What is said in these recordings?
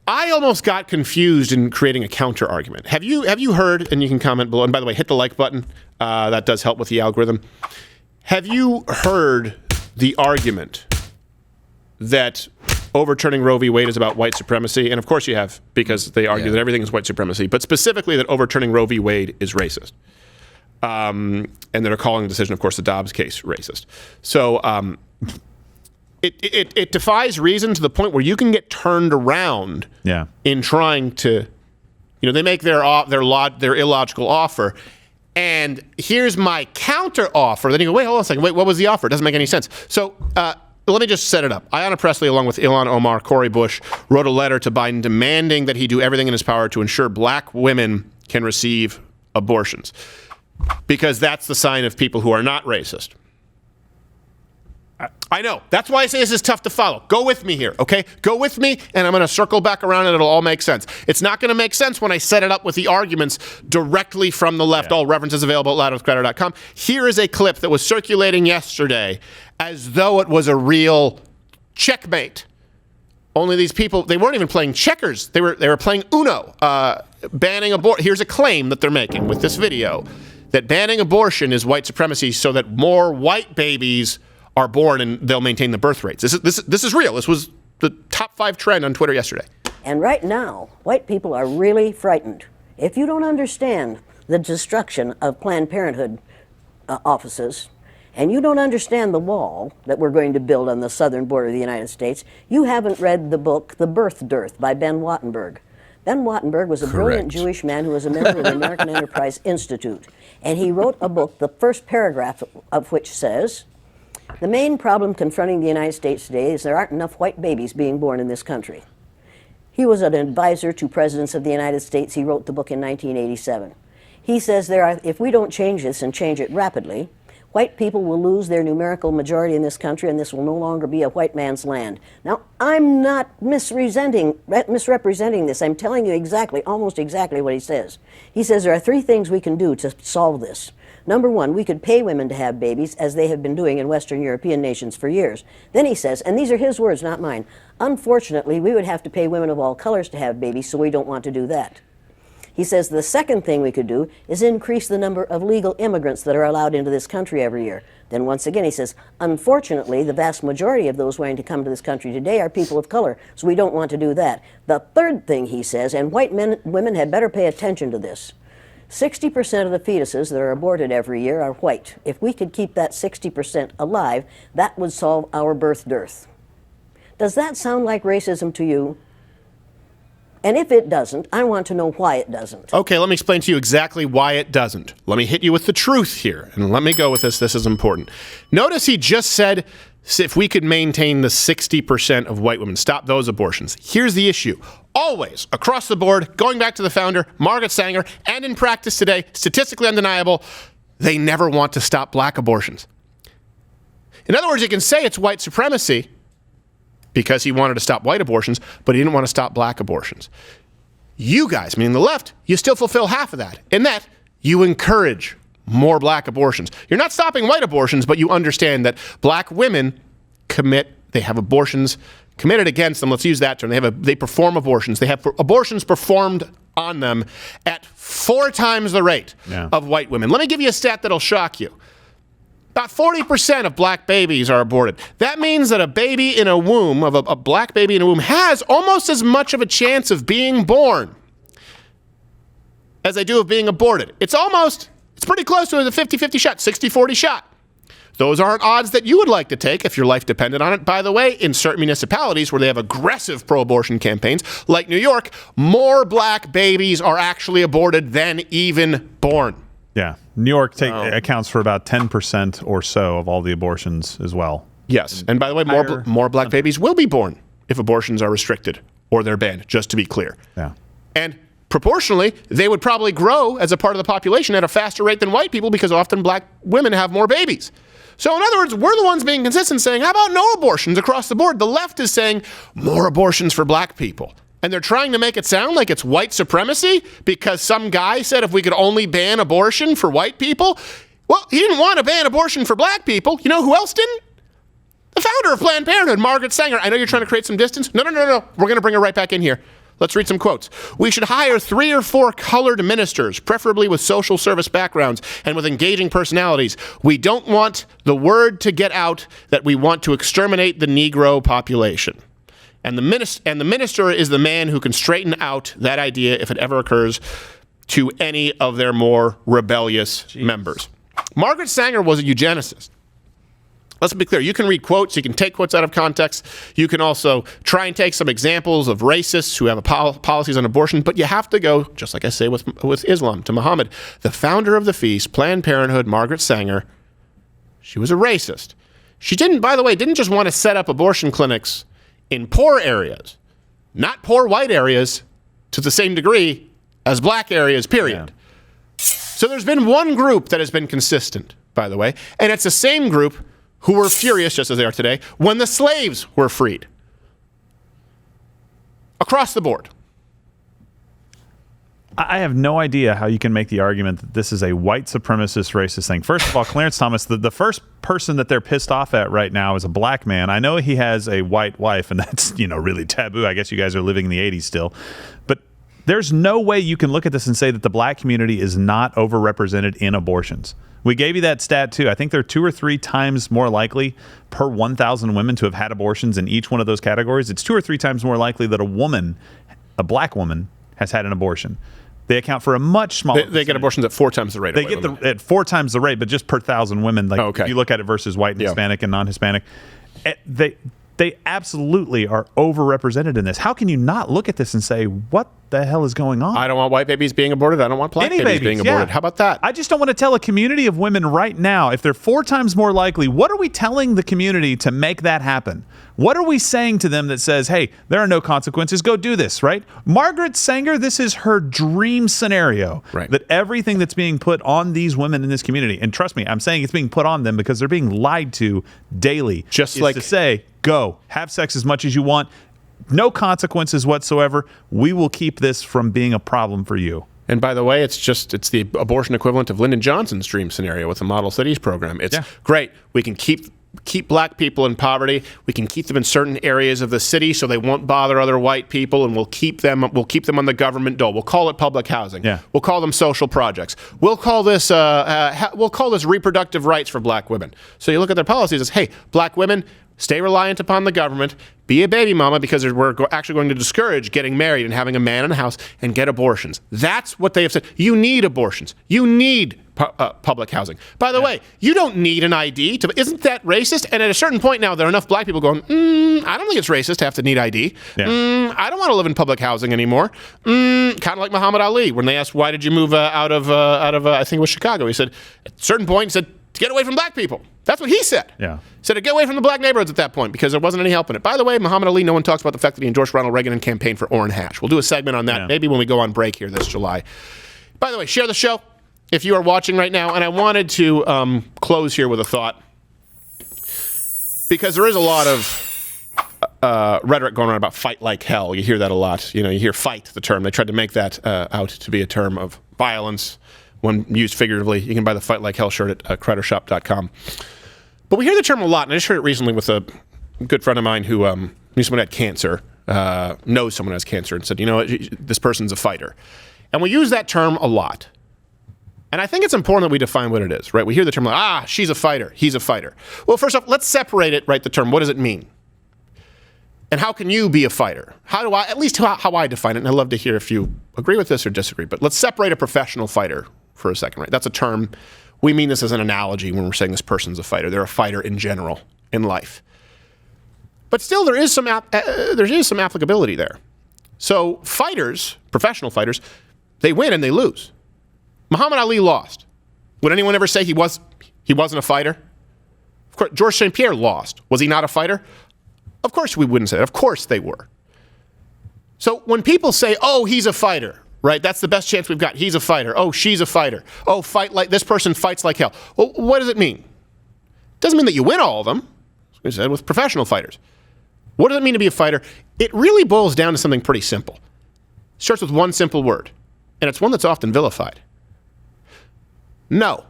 I almost got confused in creating a counter argument. Have you heard, and you can comment below, and by the way, hit the like button. That does help with the algorithm. Have you heard the argument that overturning Roe v. Wade is about white supremacy? And of course you have, because they argue that everything is white supremacy, but specifically that overturning Roe v. Wade is racist. And they're calling the decision, of course, the Dobbs case racist. So it defies reason to the point where you can get turned around in trying to, they make their illogical offer. And here's my counter offer. Then you go, wait, hold on a second. Wait, what was the offer? It doesn't make any sense. So let me just set it up. Ayanna Pressley, along with Ilhan Omar, Cori Bush, wrote a letter to Biden demanding that he do everything in his power to ensure black women can receive abortions, because that's the sign of people who are not racist. I know. That's why I say this is tough to follow. Go with me here, okay? Go with me, and I'm going to circle back around, and it'll all make sense. It's not going to make sense when I set it up with the arguments directly from the left. All references available at loudwithcrowder.com. Here is a clip that was circulating yesterday as though it was a real checkmate. Only these people, they weren't even playing checkers. They were playing Uno. Banning abortion. Here's a claim that they're making with this video, that banning abortion is white supremacy so that more white babies are born and they'll maintain the birth rates. This is real. This was the top 5 trend on Twitter yesterday. And right now, white people are really frightened. If you don't understand the destruction of Planned Parenthood offices, and you don't understand the wall that we're going to build on the southern border of the United States, you haven't read the book, The Birth Dearth by Ben Wattenberg. Ben Wattenberg was a brilliant Jewish man who was a member of the American Enterprise Institute. And he wrote a book, the first paragraph of which says, the main problem confronting the United States today is there aren't enough white babies being born in this country. He was an advisor to presidents of the United States. He wrote the book in 1987. He says if we don't change this and change it rapidly, white people will lose their numerical majority in this country, and this will no longer be a white man's land. Now, I'm not misrepresenting this. I'm telling you almost exactly what he says. He says there are 3 things we can do to solve this. Number 1, we could pay women to have babies, as they have been doing in Western European nations for years. Then he says, and these are his words, not mine, unfortunately, we would have to pay women of all colors to have babies, so we don't want to do that. He says the second thing we could do is increase the number of legal immigrants that are allowed into this country every year. Then once again he says, unfortunately, the vast majority of those wanting to come to this country today are people of color, so we don't want to do that. The third thing he says, and women had better pay attention to this, 60% of the fetuses that are aborted every year are white. If we could keep that 60% alive, that would solve our birth dearth. Does that sound like racism to you? And if it doesn't, I want to know why it doesn't. Okay, let me explain to you exactly why it doesn't. Let me hit you with the truth here, and let me go with this. This is important. Notice he just said if we could maintain the 60% of white women, stop those abortions. Here's the issue. Always, across the board, going back to the founder, Margaret Sanger, and in practice today, statistically undeniable, they never want to stop black abortions. In other words, you can say it's white supremacy because he wanted to stop white abortions, but he didn't want to stop black abortions. You guys, meaning the left, you still fulfill half of that, in that you encourage more black abortions. You're not stopping white abortions, but you understand that black women they have abortions committed against them. Let's use that term. They perform abortions. They have abortions performed on them at 4 times the rate of white women. Let me give you a stat that'll shock you. About 40% of black babies are aborted. That means that a baby in a womb, a black baby in a womb, has almost as much of a chance of being born as they do of being aborted. It's pretty close to a 50-50 shot, 60-40 shot. Those aren't odds that you would like to take if your life depended on it. By the way, in certain municipalities where they have aggressive pro-abortion campaigns, like New York, more black babies are actually aborted than even born. Yeah. New York accounts for about 10% or so of all the abortions as well. Yes. And by the way, more black babies will be born if abortions are restricted or they're banned, just to be clear. Yeah. And proportionally, they would probably grow as a part of the population at a faster rate than white people because often black women have more babies. So in other words, we're the ones being consistent saying, how about no abortions across the board? The left is saying more abortions for black people. And they're trying to make it sound like it's white supremacy because some guy said if we could only ban abortion for white people. Well, he didn't want to ban abortion for black people. You know who else didn't? The founder of Planned Parenthood, Margaret Sanger. I know you're trying to create some distance. No. We're going to bring her right back in here. Let's read some quotes. We should hire 3 or 4 colored ministers, preferably with social service backgrounds and with engaging personalities. We don't want the word to get out that we want to exterminate the Negro population. And the minister is the man who can straighten out that idea if it ever occurs to any of their more rebellious members. Margaret Sanger was a eugenicist. Let's be clear. You can read quotes. You can take quotes out of context. You can also try and take some examples of racists who have policies on abortion. But you have to go, just like I say with Islam, to Muhammad. The founder of the feast, Planned Parenthood, Margaret Sanger, she was a racist. She didn't just want to set up abortion clinics in poor areas, not poor white areas to the same degree as black areas, period. Yeah. So there's been one group that has been consistent, by the way, and it's the same group who were furious, just as they are today, when the slaves were freed. Across the board. I have no idea how you can make the argument that this is a white supremacist racist thing. First of all, Clarence Thomas, the first person that they're pissed off at right now is a black man. I know he has a white wife, and that's, really taboo. I guess you guys are living in the 80s still. But there's no way you can look at this and say that the black community is not overrepresented in abortions. We gave you that stat, too. I think they're 2 or 3 times more likely per 1,000 women to have had abortions in each one of those categories. It's 2 or 3 times more likely that a black woman, has had an abortion. They account for a much smaller They get abortions at 4 times the rate. They get at 4 times the rate, but just per 1,000 women. Like if you look at it versus white and Hispanic and non-Hispanic, they absolutely are overrepresented in this. How can you not look at this and say, what the hell is going on? I don't want white babies being aborted. I don't want black babies being aborted. How about that? I just don't want to tell a community of women right now, if they're 4 times more likely, what are we telling the community to make that happen? What are we saying to them that says, hey, there are no consequences, go do this, right? Margaret Sanger, this is her dream scenario, right? That everything that's being put on these women in this community, and trust me, I'm saying it's being put on them because they're being lied to daily. Just like to say, go, have sex as much as you want, no consequences whatsoever. We will keep this from being a problem for you. And by the way, it's the abortion equivalent of Lyndon Johnson's dream scenario with the Model Cities program. It's great. We can keep black people in poverty. We can keep them in certain areas of the city so they won't bother other white people, and we'll keep them on the government dole. We'll call it public housing. Yeah. We'll call them social projects. We'll call this reproductive rights for black women. So you look at their policies as, hey, black women, stay reliant upon the government, be a baby mama because we're actually going to discourage getting married and having a man in a house, and get abortions. That's what they have said. You need abortions. You need public housing. By the way, you don't need an ID. Isn't that racist? And at a certain point now, there are enough black people going, I don't think it's racist to have to need ID. Yeah. I don't want to live in public housing anymore. Kind of like Muhammad Ali, when they asked, why did you move out of I think it was Chicago? He said, at a certain point, he said, to get away from black people. That's what he said. Yeah. He said to get away from the black neighborhoods at that point because there wasn't any help in it. By the way, Muhammad Ali, no one talks about the fact that he endorsed Ronald Reagan and campaigned for Orrin Hatch. We'll do a segment on that maybe when we go on break here this July. By the way, share the show if you are watching right now. And I wanted to close here with a thought, because there is a lot of rhetoric going on about fight like hell. You hear that a lot. You hear fight, the term. They tried to make that out to be a term of violence when used figuratively. You can buy the Fight Like Hell shirt at CrowderShop.com. But we hear the term a lot, and I just heard it recently with a good friend of mine who knew someone had cancer, knows someone has cancer, and said, this person's a fighter. And we use that term a lot. And I think it's important that we define what it is, right? We hear the term like, she's a fighter, he's a fighter. Well, first off, let's separate it, right, the term. What does it mean? And how can you be a fighter? How I define it, and I'd love to hear if you agree with this or disagree, but let's separate a professional fighter for a second, right? That's a term. We mean this as an analogy when we're saying this person's a fighter. They're a fighter in general in life. But still, there is some applicability there. So fighters, professional fighters, they win and they lose. Muhammad Ali lost. Would anyone ever say he wasn't a fighter? Of course, Georges St. Pierre lost. Was he not a fighter? Of course we wouldn't say that. Of course they were. So when people say, he's a fighter, right? That's the best chance we've got. He's a fighter. Oh, she's a fighter. Oh, this person fights like hell. Well, what does it mean? It doesn't mean that you win all of them, as we said, with professional fighters. What does it mean to be a fighter? It really boils down to something pretty simple. It starts with one simple word, and it's one that's often vilified. No.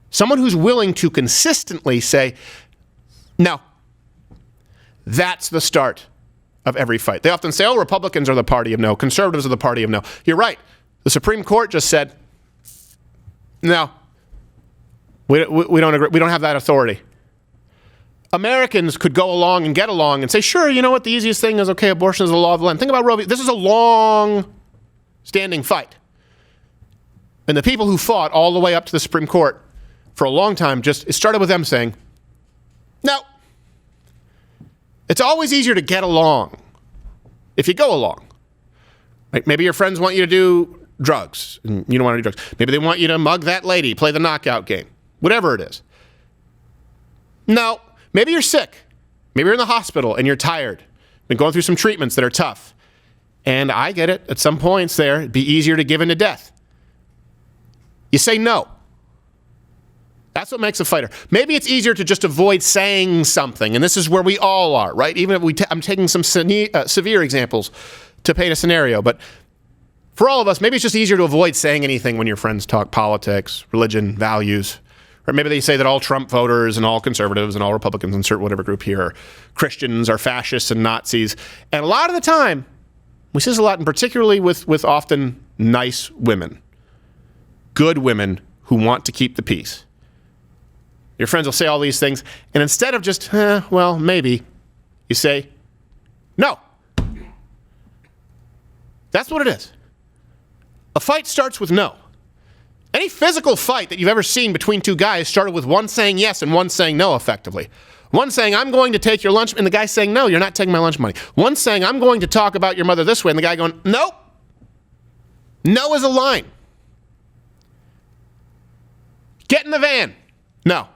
Someone who's willing to consistently say, no. That's the start of every fight. They often say, oh, Republicans are the party of no, conservatives are the party of no. You're right. The Supreme Court just said, no, we don't agree. We don't have that authority. Americans could go along and get along and say, sure, you know what, the easiest thing is, okay, abortion is the law of the land. Think about Roe v. This is a long-standing fight. And the people who fought all the way up to the Supreme Court for a long time, it started with them saying, no. It's always easier to get along if you go along. Like maybe your friends want you to do drugs, and you don't want to do drugs. Maybe they want you to mug that lady, play the knockout game, whatever it is. No. Maybe you're sick. Maybe you're in the hospital and you're tired. Been going through some treatments that are tough. And I get it. At some points there, it'd be easier to give in to death. You say no. That's what makes a fighter. Maybe it's easier to just avoid saying something. And this is where we all are, right? Even if I'm taking some severe examples to paint a scenario. But for all of us, maybe it's just easier to avoid saying anything when your friends talk politics, religion, values. Or maybe they say that all Trump voters and all conservatives and all Republicans, insert whatever group here, are Christians, are fascists and Nazis. And a lot of the time, we see this a lot, and particularly with often nice women, good women who want to keep the peace. Your friends will say all these things, and instead of just, well, maybe, you say, no. That's what it is. A fight starts with no. Any physical fight that you've ever seen between two guys started with one saying yes and one saying no, effectively. One saying, I'm going to take your lunch, and the guy saying, no, you're not taking my lunch money. One saying, I'm going to talk about your mother this way, and the guy going, nope. No is a line. Get in the van. No.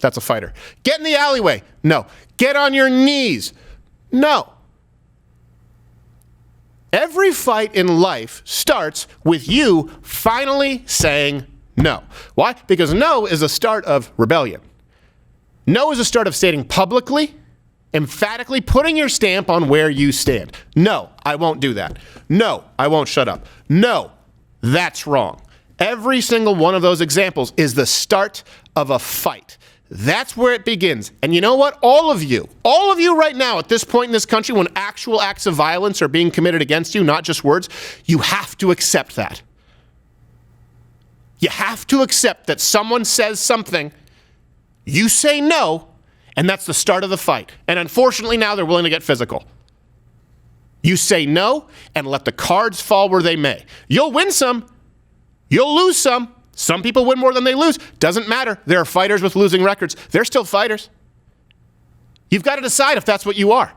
That's a fighter. Get in the alleyway. No. Get on your knees. No. Every fight in life starts with you finally saying no. Why? Because no is the start of rebellion. No is the start of stating publicly, emphatically putting your stamp on where you stand. No, I won't do that. No, I won't shut up. No, that's wrong. Every single one of those examples is the start of a fight. That's where it begins. And you know what? All of you right now at this point in this country, when actual acts of violence are being committed against you, not just words, you have to accept that. You have to accept that someone says something, you say no, and that's the start of the fight. And unfortunately now they're willing to get physical. You say no and let the cards fall where they may. You'll win some, you'll lose some. Some people win more than they lose. Doesn't matter. There are fighters with losing records. They're still fighters. You've got to decide if that's what you are.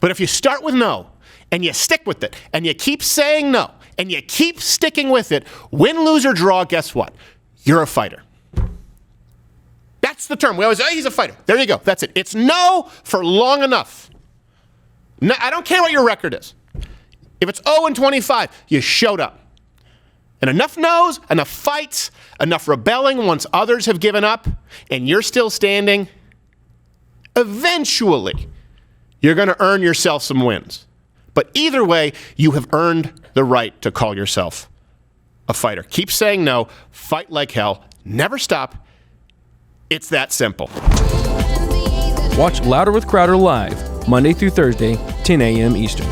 But if you start with no, and you stick with it, and you keep saying no, and you keep sticking with it, win, lose, or draw, guess what? You're a fighter. That's the term. We always say, he's a fighter. There you go. That's it. It's no for long enough. No, I don't care what your record is. If it's 0-25, you showed up. And enough no's, enough fights, enough rebelling once others have given up, and you're still standing, eventually, you're going to earn yourself some wins. But either way, you have earned the right to call yourself a fighter. Keep saying no, fight like hell, never stop. It's that simple. Watch Louder with Crowder live, Monday through Thursday, 10 a.m. Eastern.